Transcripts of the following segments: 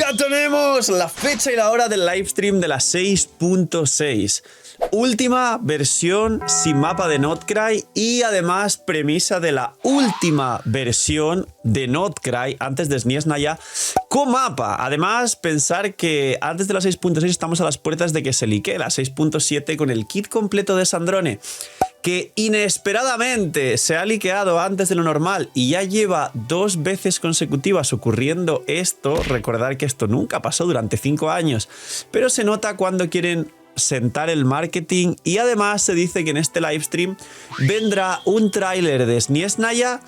Ya tenemos la fecha y la hora del livestream de la 6.6. Última versión sin mapa de Notcry y además premisa de la última versión de Notcry antes de Sniesnaya con mapa. Además, pensar que antes de la 6.6 estamos a las puertas de que se liquee la 6.7 con el kit completo de Sandrone, que inesperadamente se ha liqueado antes de lo normal y ya lleva 2 veces consecutivas ocurriendo esto. Recordar que esto nunca pasó durante 5 años, pero se nota cuando quieren sentar el marketing. Y además se dice que en este livestream vendrá un tráiler de Sniesnaya,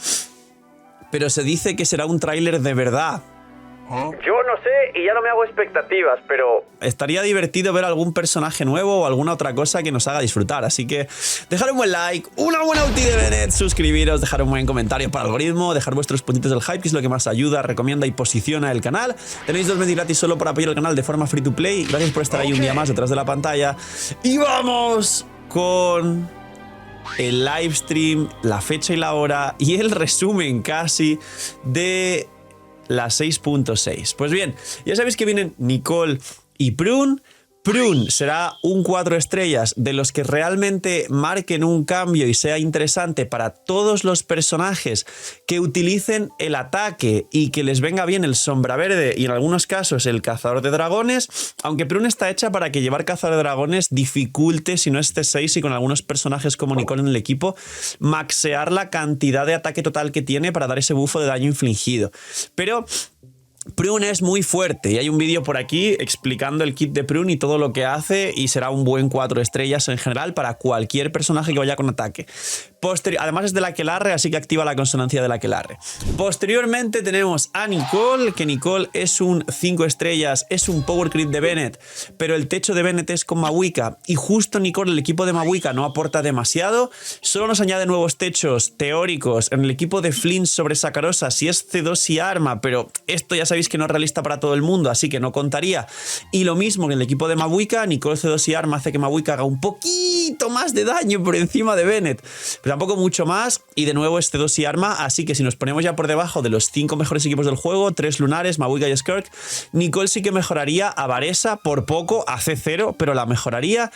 pero se dice que será un tráiler de verdad. Yo no sé y ya no me hago expectativas, pero estaría divertido ver algún personaje nuevo o alguna otra cosa que nos haga disfrutar. Así que dejar un buen like, una buena ulti de Bennett, suscribiros, dejar un buen comentario para el algoritmo, dejar vuestros puntitos del hype, que es lo que más ayuda, recomienda y posiciona el canal. Tenéis 2 meses gratis solo por apoyar el canal de forma free to play. Gracias por estar ahí un día más detrás de la pantalla. Y vamos con el livestream, la fecha y la hora y el resumen casi de la 6.6. Pues bien, ya sabéis que vienen Nicole y Prune. Prune será un 4 estrellas de los que realmente marquen un cambio y sea interesante para todos los personajes que utilicen el ataque y que les venga bien el sombra verde y en algunos casos el cazador de dragones, aunque Prune está hecha para que llevar cazador de dragones dificulte, si no es C6 y con algunos personajes como Nicole en el equipo, maxear la cantidad de ataque total que tiene para dar ese bufo de daño infligido. Pero Prune es muy fuerte y hay un vídeo por aquí explicando el kit de Prune y todo lo que hace, y será un buen 4 estrellas en general para cualquier personaje que vaya con ataque. Además es de la Aquelarre, así que activa la consonancia de la Aquelarre. Posteriormente tenemos a Nicole, que Nicole es un 5 estrellas, es un power creep de Bennett, pero el techo de Bennett es con Mavuika y justo Nicole, el equipo de Mavuika, no aporta demasiado. Solo nos añade nuevos techos teóricos en el equipo de Flint sobre Sakarosa si es C2 y arma, pero esto ya sabéis que no es realista para todo el mundo, así que no contaría. Y lo mismo que en el equipo de Mavuika, Nicole C2 y arma hace que Mavuika haga un poquito más de daño por encima de Bennett, pero tampoco mucho más, y de nuevo es C2 y arma, así que si nos ponemos ya por debajo de los 5 mejores equipos del juego, 3 lunares, Mavuika y Skirk, Nicole sí que mejoraría a Varesa por poco, a C0, pero la mejoraría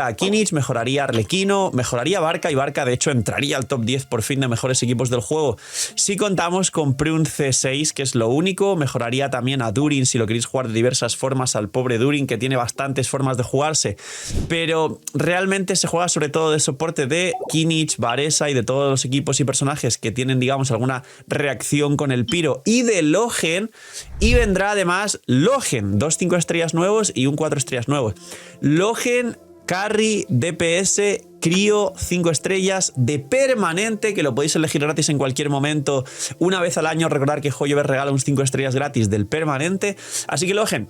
a Kinich, mejoraría a Arlequino, mejoraría a Barca, y Barca de hecho entraría al top 10 por fin de mejores equipos del juego si contamos con Prune C6, que es lo único. Mejoraría también a Durin si lo queréis jugar de diversas formas, al pobre Durin, que tiene bastantes formas de jugarse, pero realmente se juega sobre todo de soporte de Kinich, Varesa y de todos los equipos y personajes que tienen, digamos, alguna reacción con el piro, y de Logen. Y vendrá además Logen, 2 5 estrellas nuevos y un 4 estrellas nuevos. Logen, carry, DPS, crío, 5 estrellas de permanente, que lo podéis elegir gratis en cualquier momento, una vez al año. Recordar que Hoyoverse regala unos 5 estrellas gratis del permanente, así que Logen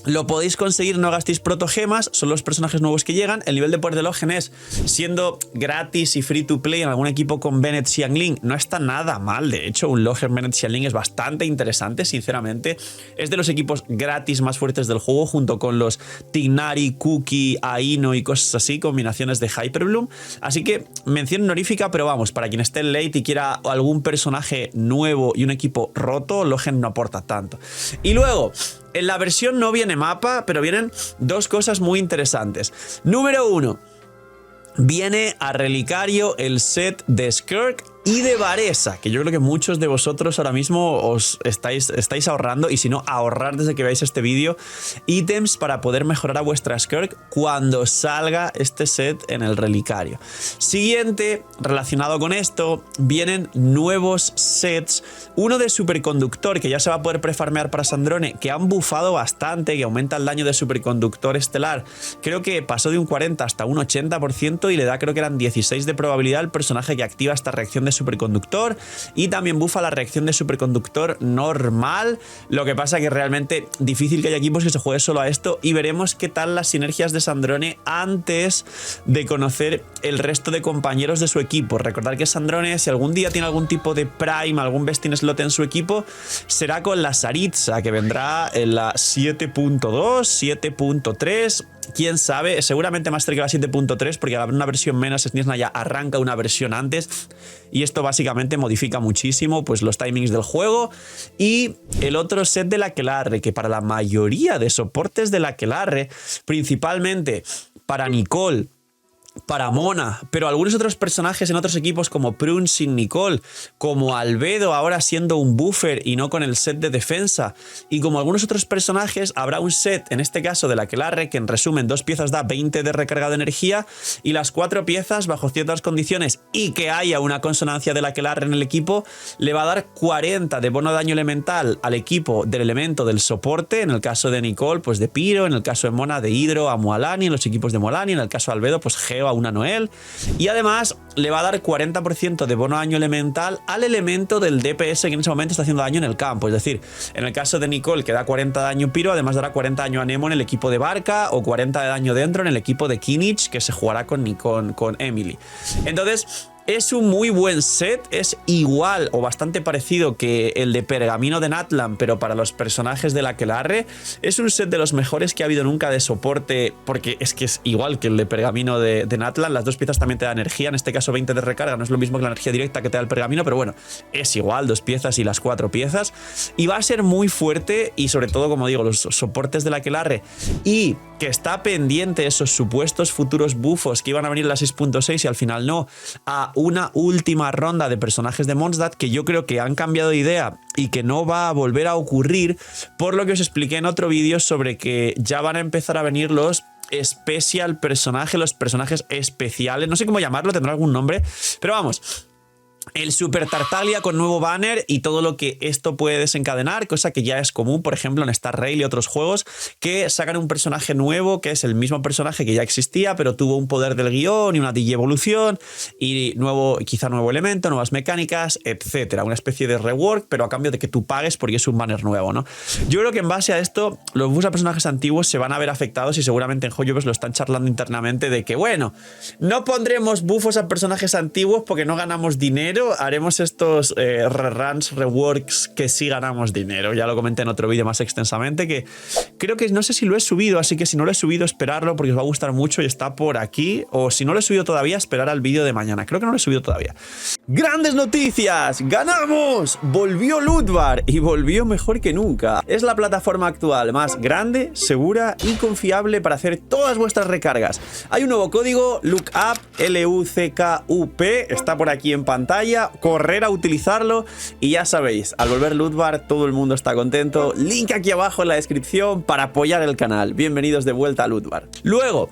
lo podéis conseguir, no gastéis protogemas, son los personajes nuevos que llegan. El nivel de poder de Logen es, siendo gratis y free to play en algún equipo con Bennett Xiangling, no está nada mal. De hecho, un Logen Bennett Xiangling es bastante interesante, sinceramente. Es de los equipos gratis más fuertes del juego, junto con los Tignari, Cookie, Aino y cosas así, combinaciones de Hyperbloom. Así que mención honorífica, pero vamos, para quien esté en late y quiera algún personaje nuevo y un equipo roto, Logen no aporta tanto. Y luego, en la versión no viene mapa, pero vienen 2 cosas muy interesantes. Número 1, viene a relicario el set de Skirk y de Varesa, que yo creo que muchos de vosotros ahora mismo os estáis ahorrando, y si no, ahorrar desde que veáis este vídeo, ítems para poder mejorar a vuestra Skirk cuando salga este set en el relicario. Siguiente, relacionado con esto, vienen nuevos sets. Uno de superconductor, que ya se va a poder prefarmear para Sandrone, que han bufado bastante, que aumenta el daño de superconductor estelar. Creo que pasó de un 40 hasta un 80% y le da, creo que eran 16 de probabilidad al personaje que activa esta reacción de superconductor, y también bufa la reacción de superconductor normal. Lo que pasa que realmente difícil que haya equipos que se juegue solo a esto, y veremos qué tal las sinergias de Sandrone antes de conocer el resto de compañeros de su equipo. Recordad que Sandrone, si algún día tiene algún tipo de Prime, algún best in slot en su equipo, será con la Saritza, que vendrá en la 7.2, 7.3 quién sabe, seguramente más cerca de la 7.3, porque al haber una versión menos, Sniesna ya arranca una versión antes y esto básicamente modifica muchísimo pues los timings del juego. Y el otro set de la Aquelarre, que para la mayoría de soportes de la Aquelarre, principalmente para Nicole, para Mona, pero algunos otros personajes en otros equipos como Prun sin Nicole, como Albedo ahora siendo un buffer y no con el set de defensa, y como algunos otros personajes habrá un set, en este caso de la Aquelarre, que en resumen 2 piezas da 20 de recarga de energía y las 4 piezas bajo ciertas condiciones y que haya una consonancia de la Aquelarre en el equipo le va a dar 40 de bono de daño elemental al equipo del elemento del soporte, en el caso de Nicole pues de Pyro, en el caso de Mona de Hidro a Mualani, en los equipos de Mualani, en el caso de Albedo pues Geo a una Noel, y además le va a dar 40% de bono daño elemental al elemento del DPS que en ese momento está haciendo daño en el campo. Es decir, en el caso de Nicole, que da 40 de daño Pyro, además dará 40 daño a Nemo en el equipo de Barca o 40 de daño dentro en el equipo de Kimmich, que se jugará con Emily. Entonces, es un muy buen set, es igual o bastante parecido que el de Pergamino de Natlan, pero para los personajes de la Aquelarre. Es un set de los mejores que ha habido nunca de soporte, porque es que es igual que el de Pergamino de Natlan. Las 2 piezas también te dan energía, en este caso 20 de recarga, no es lo mismo que la energía directa que te da el Pergamino, pero bueno, es igual, 2 piezas y las 4 piezas. Y va a ser muy fuerte y sobre todo, como digo, los soportes de la Aquelarre y que está pendiente esos supuestos futuros bufos que iban a venir en la 6.6 y al final no, a una última ronda de personajes de Mondstadt que yo creo que han cambiado de idea y que no va a volver a ocurrir, por lo que os expliqué en otro vídeo sobre que ya van a empezar a venir los especial personajes, los personajes especiales, no sé cómo llamarlo, tendrá algún nombre, pero vamos, el Super Tartaglia con nuevo banner y todo lo que esto puede desencadenar, cosa que ya es común, por ejemplo, en Star Rail y otros juegos, que sacan un personaje nuevo, que es el mismo personaje que ya existía, pero tuvo un poder del guión y una digievolución y quizá nuevo elemento, nuevas mecánicas, etcétera. Una especie de rework, pero a cambio de que tú pagues porque es un banner nuevo, ¿no? Yo creo que en base a esto, los buffs a personajes antiguos se van a ver afectados y seguramente en Hoyoverse lo están charlando internamente de que, bueno, no pondremos buffos a personajes antiguos porque no ganamos dinero, haremos estos reruns, reworks que sí ganamos dinero. Ya lo comenté en otro vídeo más extensamente, que creo que no sé si lo he subido, así que si no lo he subido, esperarlo porque os va a gustar mucho y está por aquí. O si no lo he subido todavía, esperar al vídeo de mañana. Creo que no lo he subido todavía. ¡Grandes noticias! ¡Ganamos! Volvió Lootbar y volvió mejor que nunca. Es la plataforma actual más grande, segura y confiable para hacer todas vuestras recargas. Hay un nuevo código, LUCKUP, L-U-C-K-U-P, está por aquí en pantalla. Correr a utilizarlo y ya sabéis, al volver Lootbar todo el mundo está contento. Link aquí abajo en la descripción para apoyar el canal. Bienvenidos de vuelta a Lootbar. Luego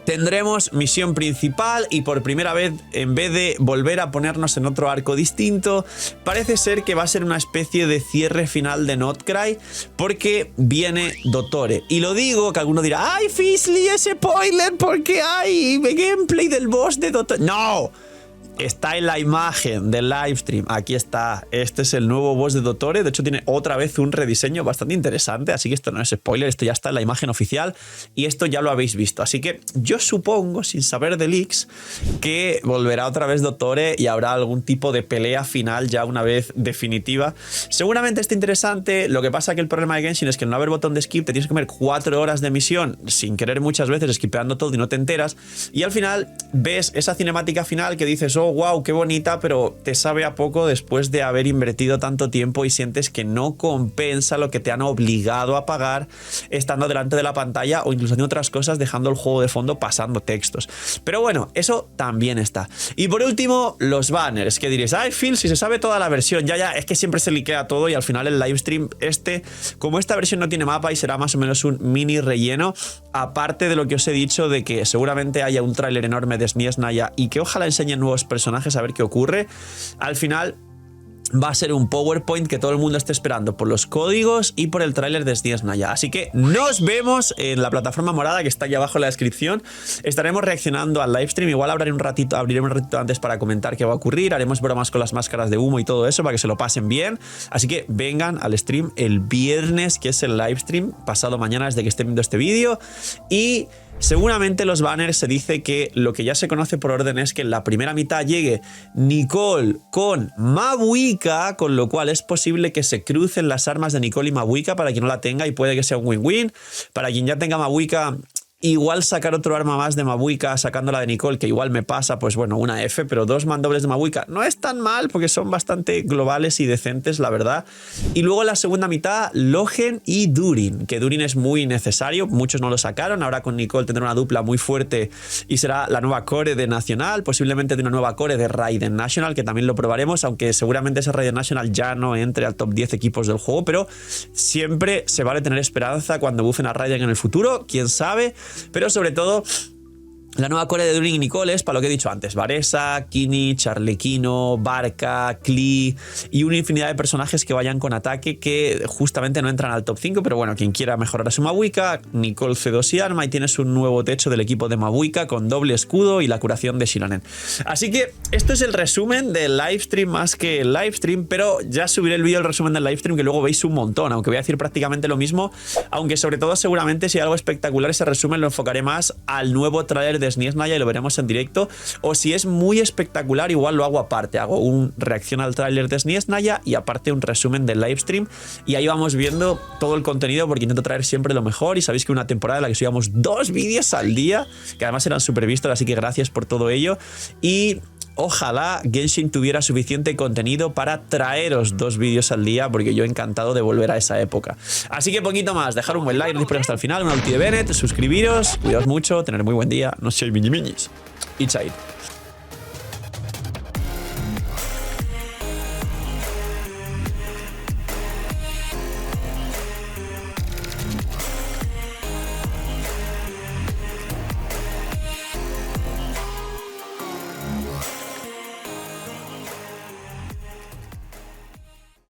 tendremos misión principal y por primera vez, en vez de volver a ponernos en otro arco distinto, parece ser que va a ser una especie de cierre final de Notcry, porque viene Dottore. Y lo digo, que alguno dirá, ¡ay, Fizzly, ese spoiler! Porque hay gameplay del boss de Dottore. ¡No! Está en la imagen del livestream, aquí está, este es el nuevo boss de Dottore, de hecho tiene otra vez un rediseño bastante interesante, así que esto no es spoiler, esto ya está en la imagen oficial y esto ya lo habéis visto, así que yo supongo, sin saber de leaks, que volverá otra vez Dottore y habrá algún tipo de pelea final ya una vez definitiva. Seguramente esté interesante, lo que pasa que el problema de Genshin es que al no haber botón de skip te tienes que comer 4 horas de misión sin querer muchas veces, skipeando todo y no te enteras, y al final ves esa cinemática final que dices, oh, wow, qué bonita, pero te sabe a poco después de haber invertido tanto tiempo y sientes que no compensa lo que te han obligado a pagar estando delante de la pantalla o incluso haciendo otras cosas, dejando el juego de fondo pasando textos. Pero bueno, eso también está. Y por último, los banners, que diréis, ay, Phil, si se sabe toda la versión, ya, es que siempre se liquea todo y al final el livestream como esta versión no tiene mapa y será más o menos un mini relleno, aparte de lo que os he dicho de que seguramente haya un tráiler enorme de Sniesna y que ojalá enseñen nuevos personajes a ver qué ocurre. Al final va a ser un PowerPoint que todo el mundo esté esperando por los códigos y por el tráiler de Sniesna ya. Así que nos vemos en la plataforma morada que está aquí abajo en la descripción. Estaremos reaccionando al livestream. Igual abriré un ratito antes para comentar qué va a ocurrir. Haremos bromas con las máscaras de humo y todo eso para que se lo pasen bien. Así que vengan al stream el viernes, que es el livestream, pasado mañana desde que estén viendo este vídeo. Y seguramente los banners se dice que lo que ya se conoce por orden es que en la primera mitad llegue Nicole con Mabuika, con lo cual es posible que se crucen las armas de Nicole y Mabuika para quien no la tenga y puede que sea un win-win. Para quien ya tenga Mabuika, Igual sacar otro arma más de Mabuika sacando la de Nicole, que igual me pasa, pues bueno, una F, pero 2 mandobles de Mabuika no es tan mal porque son bastante globales y decentes, la verdad. Y luego en la segunda mitad, Logen y Durin, que Durin es muy necesario, muchos no lo sacaron, ahora con Nicole tendrá una dupla muy fuerte y será la nueva core de Nacional, posiblemente de una nueva core de Raiden National, que también lo probaremos, aunque seguramente ese Raiden National ya no entre al top 10 equipos del juego, pero siempre se vale tener esperanza cuando buffen a Raiden en el futuro, quién sabe. Pero sobre todo, la nueva core de Durin y Nicole es para lo que he dicho antes: Varesa, Kini, Charlequino, Barca, Klee y una infinidad de personajes que vayan con ataque que justamente no entran al top 5, pero bueno, quien quiera mejorar a su Mabuika, Nicole C2 y arma, y tienes un nuevo techo del equipo de Mabuika con doble escudo y la curación de Shironen. Así que esto es el resumen del livestream más que el livestream, pero ya subiré el vídeo del resumen del livestream que luego veis un montón, aunque voy a decir prácticamente lo mismo, aunque sobre todo seguramente si hay algo espectacular ese resumen lo enfocaré más al nuevo trailer de SNES Naya y lo veremos en directo, o si es muy espectacular igual lo hago aparte, hago un reacción al tráiler de SNES Naya y aparte un resumen del livestream, y ahí vamos viendo todo el contenido porque intento traer siempre lo mejor, y sabéis que una temporada en la que subíamos 2 vídeos al día, que además eran súper vistos, así que gracias por todo ello. Y ojalá Genshin tuviera suficiente contenido para traeros 2 vídeos al día, porque yo encantado de volver a esa época. Así que poquito más, dejar un buen like, no hasta el final, una ulti de Bennett, suscribiros, cuidaos mucho, tener muy buen día, no seáis mini minis. Y chai.